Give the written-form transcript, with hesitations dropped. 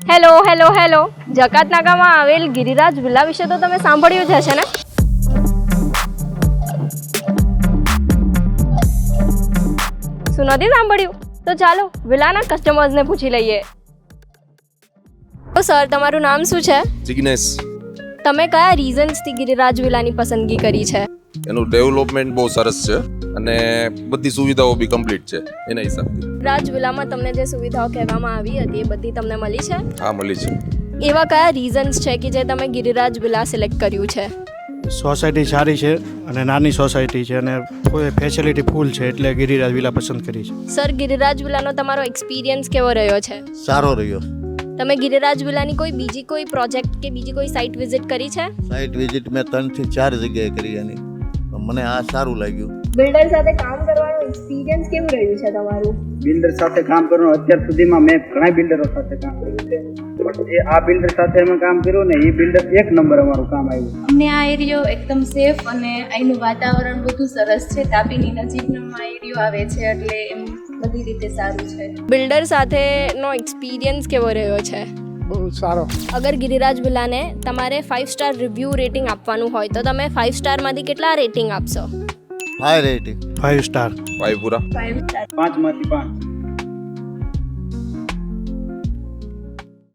Hello hello hello, જકાત નાકામાં આવેલ Giriraj villa વિશે તો તમે સાંભળ્યું જ હશે ને? શું નથી સાંભળ્યું? તો ચાલો વિલાના કસ્ટમર્સને પૂછી લઈએ. તો સર, તમારું નામ શું છે? જિગ્નેશ. તમે કયા રીઝન્સથી ગિરિરાજ વિલાની પસંદગી કરી છે? એનું ડેવલપમેન્ટ બહુ સરસ છે અને બધી સુવિધાઓ બી કમ્પ્લીટ છે એના હિસાબથી. ગિરિરાજ વિલામાં તમને જે સુવિધાઓ કહેવામાં આવી હતી એ બધી તમને મળી છે? હા, મળી છે. એવા કયા રીઝન્સ છે કે જે તમે ગિરિરાજ વિલા સિલેક્ટ કર્યું છે? સોસાયટી સારી છે અને નાની સોસાયટી છે અને ફેસિલિટી ફૂલ છે એટલે ગિરિરાજ વિલા પસંદ કરી છે. સર, ગિરિરાજ વિલાનો તમારો એક્સપિરિયન્સ કેવો રહ્યો છે? સારો રહ્યો. તમે ગિરિરાજ વિલાની બીજી કોઈ પ્રોજેક્ટ કે બીજી કોઈ સાઇટ વિઝિટ કરી છે? સાઇટ વિઝિટ મેં 3 થી 4 જગ્યાએ કરી એની, તો મને આ સારું લાગ્યું. બિલ્ડર સાથે કામ કરવાનો એક્સપિરિયન્સ કેવું રહ્યું છે તમારું? બિલ્ડર સાથે કામ કરવાનું અત્યાર સુધીમાં મેં ઘણા બિલ્ડરો સાથે કામ કર્યું છે, પણ જે આ બિલ્ડર સાથે અમે કામ કર્યું ને એ બિલ્ડર એક નંબર અમારું કામ આવ્યું. અમને આ એરિયો એકદમ સેફ અને અહીંનું વાતાવરણ બધું સરસ છે. તાપીની નજીકનો આ એરિયો આવે છે એટલે એમ બધી રીતે સારું છે. બિલ્ડર સાથેનો એક્સપિરિયન્સ કેવો રહ્યો છે? બહુ સારો. અગર ગિરિરાજ વિલાને તમારે 5 સ્ટાર રિવ્યૂ રેટિંગ આપવાનું હોય તો તમે 5 સ્ટારમાંથી કેટલા રેટિંગ આપશો? High rating. 5 સ્ટાર. 5 પૂરા. 5 સ્ટાર. 5 માંથી 5.